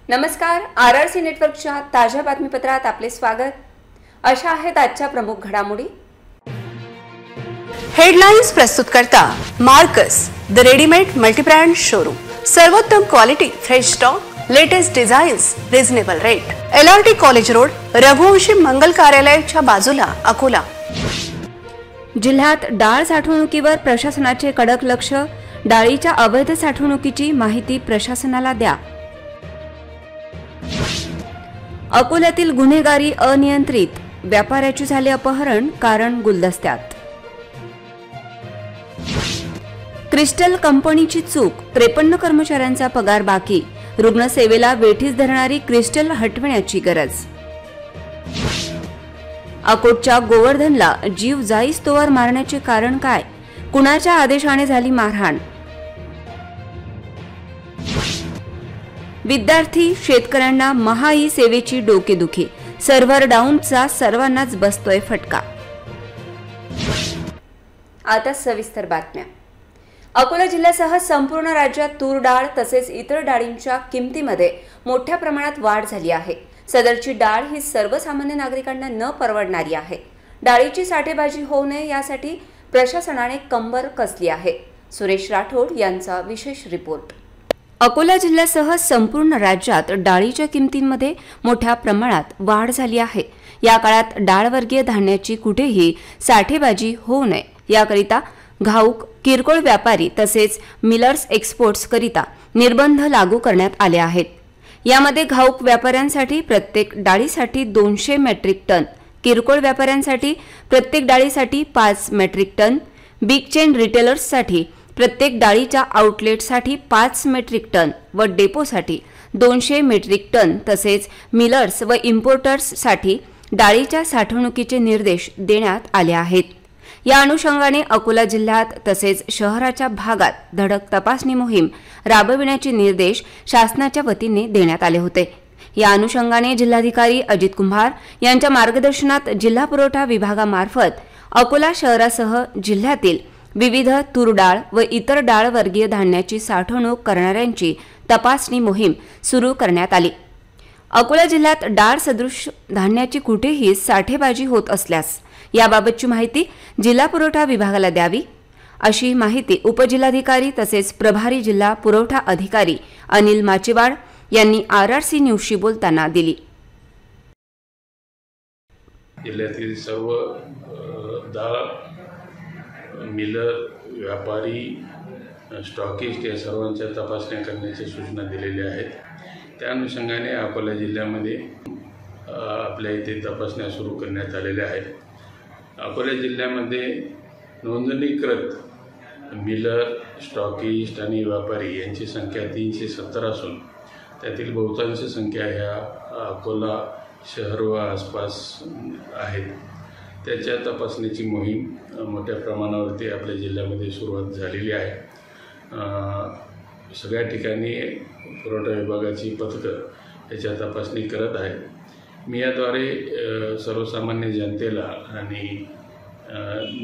नमस्कार, आरआरसी नेटवर्कच्या ताज्या बातमीपत्रात आपले स्वागत। अशा आहेत आजच्या प्रमुख घडामोडी। हेडलाइन्स प्रस्तुत करता Marcus the readymade multibrand showroom. सर्वोत्तम quality, fresh stock, latest designs, reasonable rate. LRT college road, Raghuvanshi Mangal कार्यालयाच्या बाजूला, अकोला। जिल्ह्यात डाळ साठवणुकीवर प्रशासनाचे कडक लक्ष। डाळीच्या अवैध साठवणुकीची माहिती प्रशासनाला द्या। अकोल्यातील गुन्हेगारी अनियंत्रित, व्यापाऱ्याचे झाले अपहरण, कारण गुलदस्त्यात। क्रिस्टल कंपनीची चूक, 53 कर्मचाऱ्यांचा पगार बाकी, रुग्णसेवेला वेठीस धरणारी क्रिस्टल हटविण्याची गरज। अकोटच्या गोवर्धनला जीव जाईस तोवर मारण्याचे कारण काय, कुणाच्या आदेशाने झाली मारहाण। विद्यार्थी शेतकऱ्यांना महाई सेवेची डोकेदुखी, सर्व्हर डाऊनचा सर्वांनाच बसतोय फटका। आता सविस्तर बातम्या। अकोला जिल्ह्यासह संपूर्ण राज्यात तूर डाळ तसेच इतर डाळींच्या किमतीमध्ये मोठ्या प्रमाणात वाढ झाली आहे। सदरची डाळ ही सर्वसामान्य नागरिकांना न परवडणारी आहे। डाळीची साठेबाजी होऊ नये यासाठी प्रशासनाने कंबर कसली आहे। सुरेश राठोड यांचा विशेष रिपोर्ट। अकोला जिल्ह्यासह संपूर्ण राज्यात डाळीच्या किमतींमध्ये मोठ्या प्रमाणात वाढ झाली आहे। या काळात डाळवर्गीय धान्याची कुठेही साठेबाजी होऊ नये याकरिता घाऊक, किरकोळ व्यापारी तसेच मिलर्स एक्सपोर्ट्स करिता निर्बंध लागू करण्यात आले आहेत। यामध्ये घाऊक व्यापाऱ्यांसाठी प्रत्येक डाळीसाठी 200 मेट्रिक टन, किरकोळ व्यापाऱ्यांसाठी प्रत्येक डाळीसाठी 5 मेट्रिक टन, बिग चेन रिटेलर्ससाठी प्रत्येक डाळीच्या आउटलेटसाठी 5 मेट्रिक टन व डेपोसाठी 200 मेट्रिक टन तसेच मिलर्स व इम्पोर्टर्ससाठी डाळीच्या साठवणुकीचे निर्देश देण्यात आले आहेत। या अनुषंगाने अकोला जिल्ह्यात तसेच शहराच्या भागात धडक तपासणी मोहीम राबविण्याचे निर्देश शासनाच्या वतीने देण्यात आले होते। या अनुषंगाने जिल्हाधिकारी अजित कुंभार यांच्या मार्गदर्शनात जिल्हा पुरवठा विभागामार्फत अकोला शहरासह जिल्ह्यातील विविध तूर डाळ व इतर डाळवर्गीय धान्याची साठवणूक करणाऱ्यांची तपासणी मोहीम सुरू करण्यात आली। अकोला जिल्ह्यात डाळ सदृश धान्याची कुठेही साठेबाजी होत असल्यास याबाबतची माहिती जिल्हा पुरवठा विभागाला द्यावी, अशी माहिती उपजिल्हाधिकारी तसेच प्रभारी जिल्हा पुरवठा अधिकारी अनिल माचेवाड यांनी आरआरसी न्यूजशी बोलताना दिली। जिल्ह्यातील सर्व डाळ मिलर, व्यापारी, स्टॉकिस्ट या सर्वांच्या तपासण्या करण्याच्या सूचना दिलेल्या आहेत। त्या अनुषंगाने अकोला जिल्ह्यामध्ये आपल्या इथे तपासण्या सुरू करण्यात आलेल्या आहेत। अकोला जिल्ह्यामध्ये नोंदणीकृत मिलर, स्टॉकिस्ट आणि व्यापारी यांची संख्या 370 असून त्यातील बहुतांश संख्या ह्या अकोला शहर व आसपास आहेत। त्याच्या तपासणीची मोहीम मोठ्या प्रमाणावरती आपल्या जिल्ह्यामध्ये सुरुवात झालेली आहे। सगळ्या ठिकाणी पुरवठा विभागाची पथकं याच्या तपासणी करत आहेत। मी याद्वारे सर्वसामान्य जनतेला आणि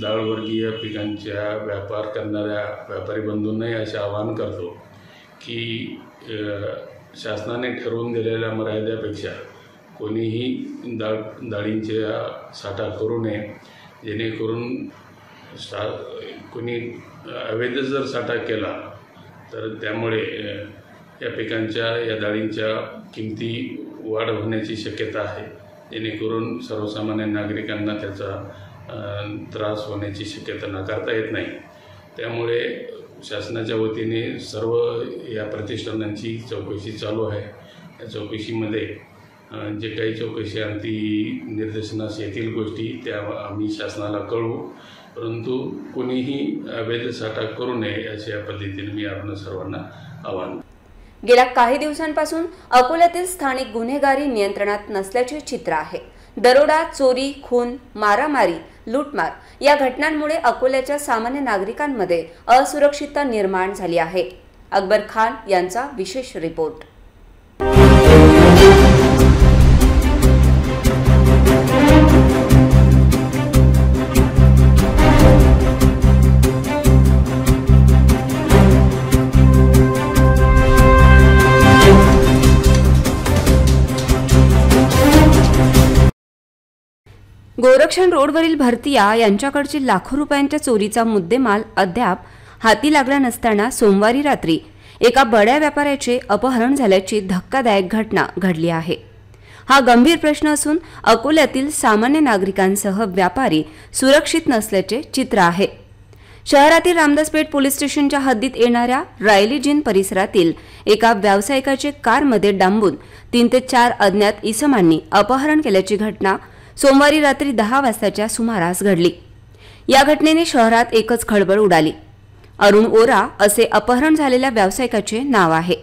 डाळवर्गीय पिकांच्या व्यापार करणाऱ्या व्यापारी बंधूंनाही असे आवाहन करतो की शासनाने ठरवून दिलेल्या मर्यादेपेक्षा कोणीही डाळींचा साठा करू नये, जेणेकरून कोणी अवैध जर साठा केला तर त्यामुळे या पिकांच्या, या डाळींच्या किमती वाढ होण्याची शक्यता आहे, जेणेकरून सर्वसामान्य नागरिकांना त्याचा त्रास होण्याची शक्यता नाकारता येत नाही। त्यामुळे शासनाच्या वतीने सर्व या प्रतिष्ठानांची चौकशी चालू आहे। या चौकशीमध्ये जे काही चौकशी अंती निर्देशनास येतील गोष्टी त्या आम्ही शासनाला कळवू, परंतु कोणीही अवैध साठा करू नये अशा पद्धतीने मी आपण सर्वांना आवाहन। गेल्या काही दिवसांपासून अकोल्यातील स्थानिक गुन्हेगारी नियंत्रणात नसल्याचे चित्र आहे। दरोडा, चोरी, खून, मारामारी, लूटमार या घटनांमुळे अकोल्याच्या सामान्य नागरिकांमध्ये असुरक्षितता निर्माण झाली आहे। अकबर खान यांचा विशेष रिपोर्ट। गोरक्षण रोडवरील भरतिया यांच्याकडची लाखो रुपयांच्या चोरीचा मुद्देमाल अद्याप हाती लागला नसताना सोमवारी रात्री एका बड्या व्यापाऱ्याचे अपहरण झाल्याची धक्कादायक घटना घडली आहे। हा गंभीर प्रश्न असून अकोल्यातील सामान्य नागरिकांसह व्यापारी सुरक्षित नसल्याचे चित्र आहे। शहरातील रामदासपेठ पोलीस स्टेशनच्या हद्दीत येणाऱ्या रायली जिन परिसरातील एका व्यावसायिकाचे कारमध्ये डांबून 3 ते 4 अज्ञात इसमांनी अपहरण केल्याची घटना सोमवारी रात्री 10 वाजताच्या सुमारास घडली। या घटनेने शहरात एकच खळबळ उडाली। अरुण ओरा असे अपहरण झालेल्या व्यावसायिकाचे नाव आहे।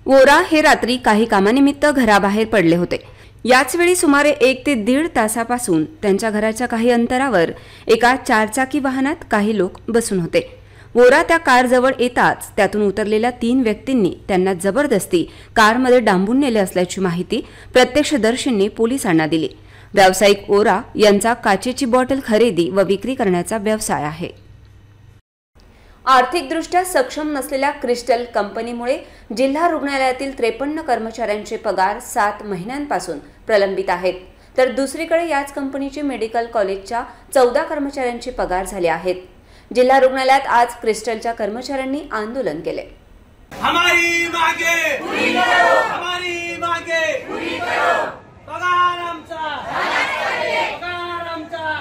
ओरा हे रात्री काही कामानिमित्त घराबाहेर पडले होते। याचवेळी सुमारे 1 ते 1.5 तासापासून त्यांच्या घराच्या काही अंतरावर एका 4 चाकी वाहनात काही लोक बसून होते। ओरा त्या कारजवळ येताच त्यातून उतरलेल्या 3 व्यक्तींनी त्यांना जबरदस्ती कारमध्ये डांबून नेले असल्याची माहिती प्रत्यक्षदर्शींनी पोलिसांना दिली। व्यावसायिक ओरा यांचा काचेची बॉटल खरेदी व विक्री करण्याचा व्यवसाय आहे। आर्थिकदृष्ट्या सक्षम नसलेल्या क्रिस्टल कंपनीमुळे जिल्हा रुग्णालयातील 53 कर्मचाऱ्यांचे पगार 7 महिन्यांपासून प्रलंबित आहेत, तर दुसरीकडे याच कंपनीचे मेडिकल कॉलेजच्या 14 कर्मचाऱ्यांचे पगार झाले आहेत। जिल्हा रुग्णालयात आज क्रिस्टलच्या कर्मचाऱ्यांनी आंदोलन केले। हमारी मांगे पूरी करो, हमारी मांगे पूरी करो, पगार आमचा पगार आमचा।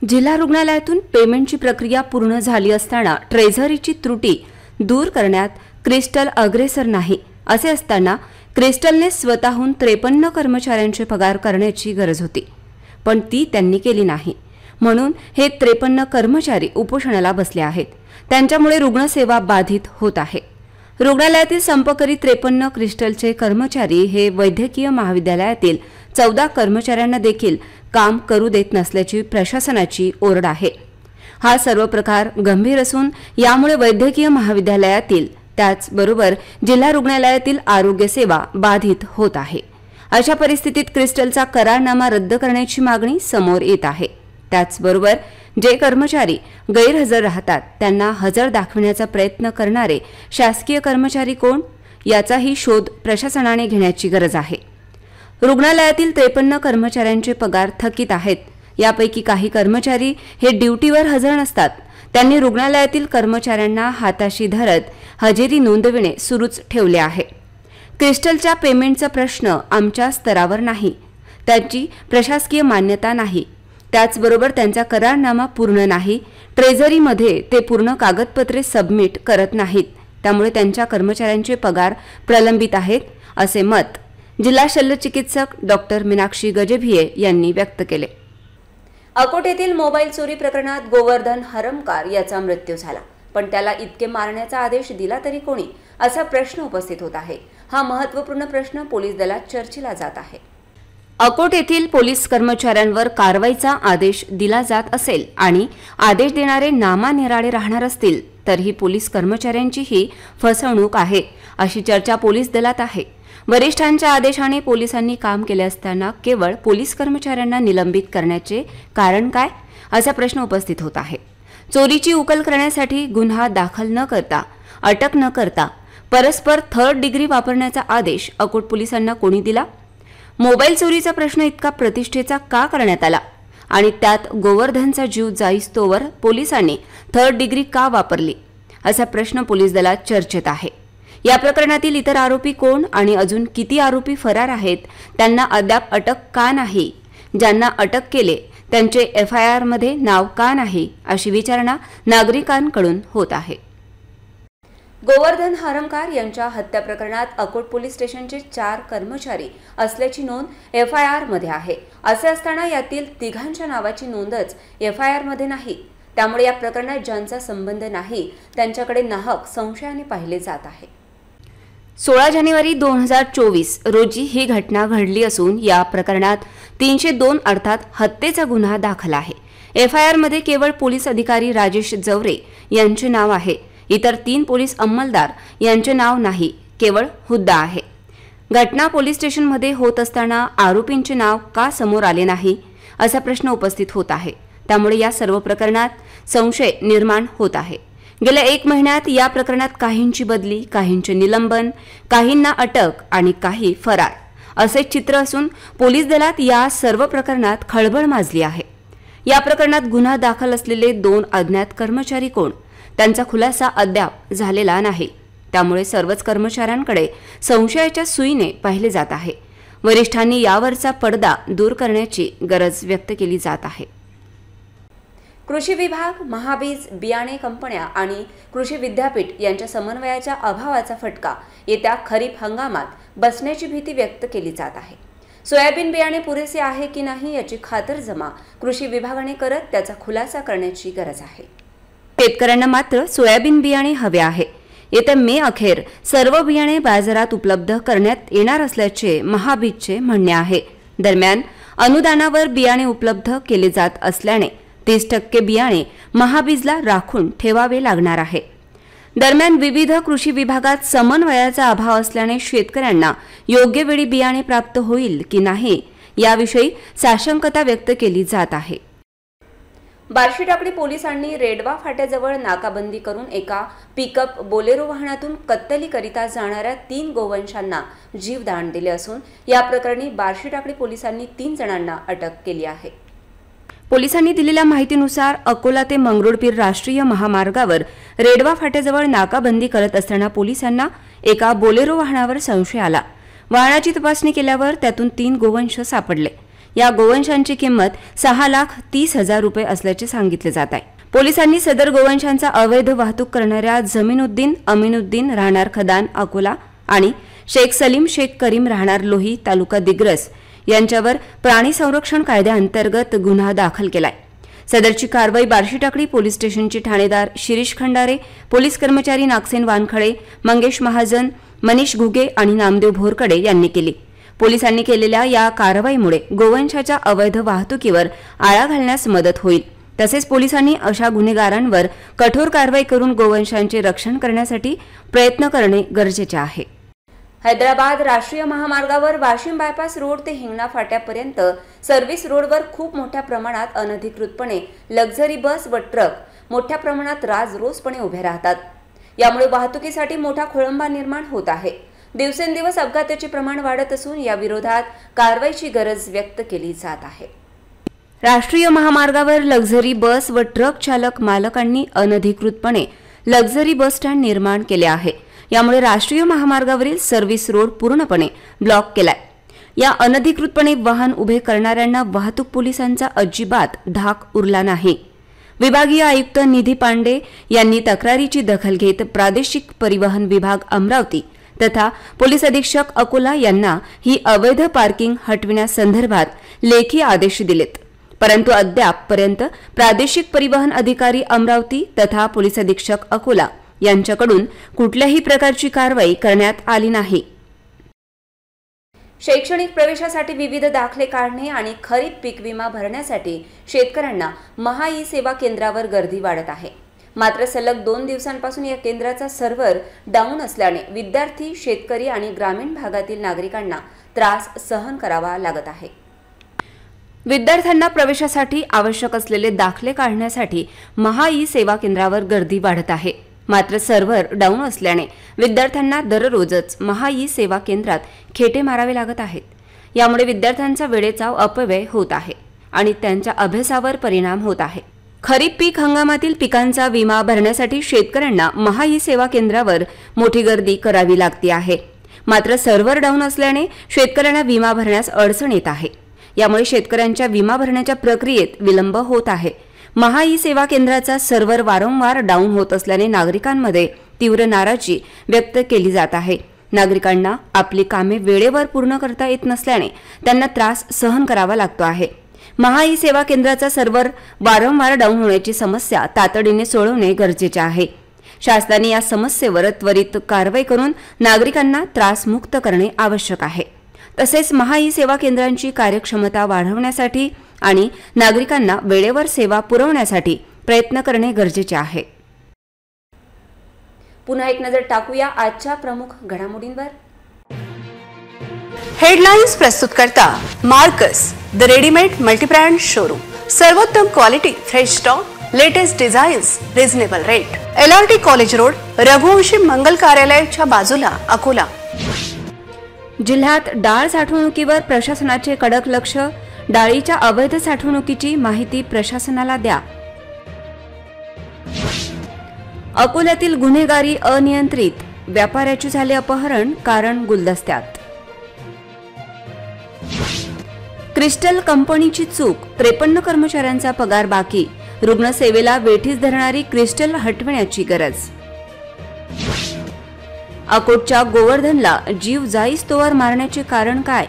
जिल्हा रुग्णालयातून पेमेंटची प्रक्रिया पूर्ण झाली असताना ट्रेझरीची त्रुटी दूर करण्यात क्रिस्टल अग्रेसर नाही असे असताना क्रिस्टलने स्वतःहून 53 कर्मचाऱ्यांचे पगार करण्याची गरज होती, पण ती त्यांनी केली नाही। म्हणून हे 53 कर्मचारी उपोषणाला बसले आहेत। त्यांच्यामुळे रुग्णसेवा बाधित होत आहे। रुग्णालयातील संपकरी 53 क्रिस्टलचे कर्मचारी हे वैद्यकीय महाविद्यालयातील 14 कर्मचाऱ्यांना देखील काम करू देत नसल्याची प्रशासनाची ओरड आहे। हा सर्व प्रकार गंभीर असून यामुळे वैद्यकीय महाविद्यालयातील त्याचबरोबर जिल्हा रुग्णालयातील आरोग्य सेवा बाधित होत आहे। अशा परिस्थितीत क्रिस्टलचा करारनामा रद्द करण्याची मागणी समोर येत आहे। त्याचबरोबर जे कर्मचारी गैरहजर राहतात त्यांना हजर दाखविण्याचा प्रयत्न करणारे शासकीय कर्मचारी कोण याचाही शोध प्रशासनाने घेण्याची गरज आहे। रुग्णालयातील 53 कर्मचाऱ्यांचे पगार थकीत आहेत। यापैकी काही कर्मचारी हे ड्युटीवर हजर नसतात। त्यांनी रुग्णालयातील कर्मचाऱ्यांना हाताशी धरत हजेरी नोंदविणे सुरूच ठेवले आहे। क्रिस्टलच्या पेमेंटचा प्रश्न आमच्या स्तरावर नाही, त्याची प्रशासकीय मान्यता नाही, त्याचबरोबर त्यांचा करारनामा पूर्ण नाही, ट्रेझरीमध्ये ते पूर्ण कागदपत्रे सबमिट करत नाहीत, त्यामुळे त्यांच्या कर्मचाऱ्यांचे पगार प्रलंबित आहेत असे मत जिल्हा शल्यचिकित्सक डॉक्टर मीनाक्षी गजेभिये यांनी व्यक्त केले। अकोट येथील मोबाईल चोरी प्रकरणात गोवर्धन हरमकार याचा मृत्यू झाला, पण त्याला इतके मारण्याचा आदेश दिला तरी कोणी असा प्रश्न उपस्थित होत आहे। हा महत्त्वपूर्ण प्रश्न पोलीस दलात चर्चेला जात आहे। अकोट येथील पोलीस कर्मचाऱ्यांवर कारवाईचा आदेश दिला जात असेल आणि आदेश देणारे नामानिराळे राहणार असतील तर ही पोलीस कर्मचाऱ्यांची ही फसवणूक आहे अशी चर्चा पोलीस दलात आहे। वरिष्ठांच्या आदेशाने पोलिसांनी काम केले असताना केवळ पोलीस कर्मचाऱ्यांना निलंबित करण्याचे कारण काय असा प्रश्न उपस्थित होत आहे। चोरीची उकल करण्यासाठी गुन्हा दाखल न करता, अटक न करता परस्पर 3rd डिग्री वापरण्याचा आदेश अकोट पोलिसांना कोणी दिला? मोबाईल चोरीचा प्रश्न इतका प्रतिष्ठेचा का करण्यात आला आणि त्यात गोवर्धनचा जीव जाईस्तोवर पोलिसांनी 3rd डिग्री का वापरली असा प्रश्न पोलीस दलात चर्चेत आहे। या प्रकरणातील इतर आरोपी कोण आणि अजून किती आरोपी फरार आहेत, त्यांना अद्याप अटक का नाही, ज्यांना अटक केले त्यांचे FIR मध्ये नाव का नाही अशी विचारणा नागरिकांकडून होत आहे। गोवर्धन हरमकार यांच्या हत्या प्रकरणात अकोट पोलीस स्टेशनचे 4 कर्मचारी असल्याची नोंद FIR मध्ये आहे। असे असताना यातील 3घांच्या नावाची नोंदच FIR मध्ये नाही, त्यामुळे या प्रकरणात ज्यांचा संबंध नाही त्यांच्याकडे नाहक संशयाने पाहिले जात आहे। 16 जानेवारी 2024 रोजी ही घटना घडली असून या प्रकरणात 302 अर्थात हत्येचा गुन्हा दाखल आहे। FIR मध्ये केवळ पोलीस अधिकारी राजेश जवरे यांचे नाव आहे। इतर 3 पोलीस अंमलदार यांचे नाव नाही, केवळ हुद्दा आहे। घटना पोलीस स्टेशनमध्ये होत असताना आरोपींचे नाव का समोर आले नाही असा प्रश्न उपस्थित होत आहे। त्यामुळे या सर्व प्रकरणात संशय निर्माण होत आहे। गेल्या 1 महिन्यात या प्रकरणात काहींची बदली, काहींचे निलंबन, काहींना अटक आणि काही फरार असे चित्र असून पोलीस दलात या सर्व प्रकरणात खळबळ माजली आहे। या प्रकरणात गुन्हा दाखल असलेले 2 अज्ञात कर्मचारी कोण, त्यांचा खुलासा अद्याप झालेला नाही। त्यामुळे सर्वच कर्मचाऱ्यांकडे संशयाच्या सुईने पाहिले जात आहे। वरिष्ठांनी यावरचा पडदा दूर करण्याची गरज व्यक्त केली जात आहे। कृषी विभाग, महाबीज, बियाणे कंपन्या आणि कृषी विद्यापीठ यांच्या समन्वयाच्या अभावाचा फटका येत्या खरीप हंगामात बसण्याची भीती व्यक्त केली जात आहे। सोयाबीन बियाणे पुरेसे आहे की नाही याची खातरजमा कृषी विभागाने करत त्याचा खुलासा करण्याची गरज आहे। शेतकऱ्यांना मात्र सोयाबीन बियाणे हवे आहे। येत्या मे अखेर सर्व बियाणे बाजारात उपलब्ध करण्यात येणार असल्याचे महाबीजचे म्हणणे आहे। दरम्यान अनुदानावर बियाणे उपलब्ध केले जात असल्याने 30% बियाणे महाबीजला राखून ठेवावे लागणार आहे। दरम्यान विविध कृषी विभागात समन्वयाचा अभाव असल्याने शेतकऱ्यांना योग्य वेळी बियाणे प्राप्त होईल की नाही याविषयी साशंकता व्यक्त केली जात आहे। बार्शी टाकळी पोलिसांनी रेडवा फाट्याजवळ नाकाबंदी करून एका पिकअप बोलेरो वाहनातून कत्तलीकरिता जाणाऱ्या 3 गोवंशांना जीवदान दिले असून या प्रकरणी बार्शी टाकळी पोलिसांनी 3 जणांना अटक केली आहे। पोलिसांनी दिलेल्या माहितीनुसार अकोला ते मंगरुळपीर राष्ट्रीय महामार्गावर रेडवा फाट्याजवळ नाकाबंदी करत असताना पोलिसांना एका बोलेरो वाहनावर संशय आला। वाहनाची तपासणी केल्यावर त्यातून 3 गोवंश सापडले। या गोवंशांची किंमत 6,30,000 रुपये असल्याचे सांगितले जात आहे। पोलिसांनी सदर गोवंशांचा अवैध वाहतूक करणाऱ्या जमीनुद्दीन अमीनुद्दीन राहणार खदान अकोला आणि शेख सलीम शेख करीम राहणार लोही तालुका दिग्रस यांच्यावर प्राणी संरक्षण कायद्याअंतर्गत गुन्हा दाखल केलाय। सदरची कारवाई बार्शी टाकळी पोलीस स्टेशनचे ठाणेदार शिरीष खंडारे, पोलीस कर्मचारी नागसेन वानखळे, मंगेश महाजन, मनीष घुगे आणि नामदेव भोरकडे यांनी केली। पोलिसांनी केलेल्या या कारवाईमुळे गोवंशाच्या अवैध वाहतुकीवर आळा घालण्यास मदत होईल। तसेच पोलिसांनी अशा गुन्हेगारांवर कठोर कारवाई करून गोवंशांचे रक्षण करण्यासाठी प्रयत्न करणे गरजेचे आहे। हैदराबाद राष्ट्रीय महामार्गावर वाशिम बायपास रोड ते हिंगणा फाट्यापर्यंत सर्व्हिस रोडवर खूप मोठ्या प्रमाणात अनधिकृतपणे लक्झरी बस व ट्रक मोठ्या प्रमाणात राजरोसपणे उभे राहतात। यामुळे वाहतुकीसाठी मोठा खोळंबा निर्माण होत आहे। दिवसेंदिवस अपघाताचे प्रमाण वाढत असून या विरोधात कारवाईची गरज व्यक्त केली जात आहे। राष्ट्रीय महामार्गावर लक्झरी बस व ट्रक चालक मालकांनी अनधिकृतपणे लक्झरी बस स्टँड निर्माण केले आहे। यामुळे राष्ट्रीय महामार्गावरील सर्व्हिस रोड पूर्णपणे ब्लॉक केलाय। या अनधिकृतपणे वाहन उभे करणाऱ्यांना वाहतूक पोलिसांचा अजिबात धाक उरला नाही। विभागीय आयुक्त निधी पांडे यांनी तक्रारीची दखल घेत प्रादेशिक परिवहन विभाग अमरावती तथा पोलीस अधीक्षक अकोला यांना ही अवैध पार्किंग हटविण्यासंदर्भात लेखी आदेश दिलेत। परंतु अद्यापपर्यंत प्रादेशिक परिवहन अधिकारी अमरावती तथा पोलीस अधीक्षक अकोला यांच्याकडून कुठल्याही प्रकारची कारवाई करण्यात आली नाही। शैक्षणिक प्रवेशासाठी विविध दाखले काढणे आणि खरीप पीक विमा भरण्यासाठी शेतकऱ्यांना महा ई सेवा केंद्रावर गर्दी वाढत आहे। मात्र सलग 2 दिवसांपासून या केंद्राचा सर्व्हर डाऊन असल्याने विद्यार्थी, शेतकरी आणि ग्रामीण भागातील नागरिकांना त्रास सहन करावा लागत आहे। विद्यार्थ्यांना प्रवेशासाठी आवश्यक असलेले दाखले काढण्यासाठी महा ई सेवा केंद्रावर गर्दी वाढत आहे। मात्र सर्व्हर डाऊन असल्याने विद्यार्थ्यांना दररोजच महा ई सेवा केंद्रात खेटे मारावे लागत आहेत। यामुळे विद्यार्थ्यांचा वेळेचा अपव्यय होत आहे आणि त्यांच्या अभ्यासावर परिणाम होत आहे। खरीप पीक हंगामातील पिकांचा विमा भरण्यासाठी शेतकऱ्यांना महा ई सेवा केंद्रावर मोठी गर्दी करावी लागते आहे। मात्र सर्व्हर डाऊन असल्याने शेतकऱ्यांना विमा भरण्यास अडचण येत आहे। यामुळे शेतकऱ्यांच्या विमा भरण्याच्या प्रक्रियेत विलंब होत आहे। महा ई सेवा केंद्राचा सर्व्हर वारंवार डाऊन होत असल्याने नागरिकांमध्ये तीव्र नाराजी व्यक्त केली जात आहे। नागरिकांना आपली कामे वेळेवर पूर्ण करता येत नसल्याने त्यांना त्रास सहन करावा लागतो आहे। महा ई सेवा केंद्राचा सर्व्हर वारंवार डाऊन होण्याची समस्या तातडीने सोडवणे गरजेचे आहे। शासनाने या समस्येवर त्वरित कारवाई करून नागरिकांना त्रासमुक्त करणे आवश्यक आहे। तसेच महा ई सेवा केंद्रांची कार्यक्षमता वाढवण्यासाठी आणि नागरिकांना वेळेवर सेवा पुरवण्यासाठी प्रयत्न करणे गरजेचे आहे। पुन्हा एक नजर टाकूया आजच्या प्रमुख घडामोडींवर। हेडलाइन्स प्रस्तुत करता Marcus the readymade multibrand showroom. सर्वोत्तम quality, fresh stock, latest designs, reasonable rate. LRT college road, Raghuvanshi Mangal कार्यालयाच्या बाजूला, अकोला। जिल्ह्यात डाळ साठवणुकीवर प्रशासनाचे कडक लक्ष, डाळीच्या अवैध साठवणुकीची माहिती प्रशासनाला द्या. अकोल्यातील गुन्हेगारी अनियंत्रित, व्यापाऱ्याचे झाले अपहरण, कारण गुलदस्त्यात. क्रिस्टल कंपनीची चूक, 53 कर्मचाऱ्यांचा पगार बाकी, रुग्णसेवेला वेठीस धरणारी क्रिस्टल हटविण्याची गरज. अकोटच्या गोवर्धनला जीव जाईस तोवर मारण्याचे कारण काय,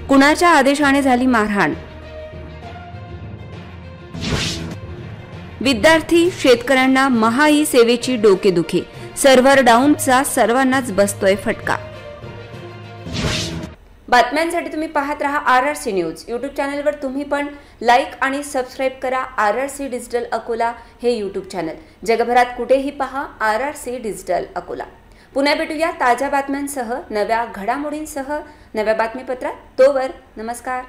कुणाच्या आदेशाने झाली मारहाण. विद्यार्थी शेतकऱ्यांना महाई सेवेची डोकेदुखी, सर्व्हर डाऊनचा सर्वांनाच बसतोय फटका. बातम्यांसाठी तुम्ही पाहत रहा RRC न्यूज. यूट्यूब चॅनलवर तुम्ही पण लाईक आणि सबस्क्राईब करा RRC डिजिटल अकोला हे यूट्यूब चॅनल. जगभरात कुठेही पहा RRC डिजिटल अकोला. पुन्हा भेटूया ताज्या बातम्यांसह, नव्या घडामोडींसह नव्या बातमीपत्रात. तोवर नमस्कार.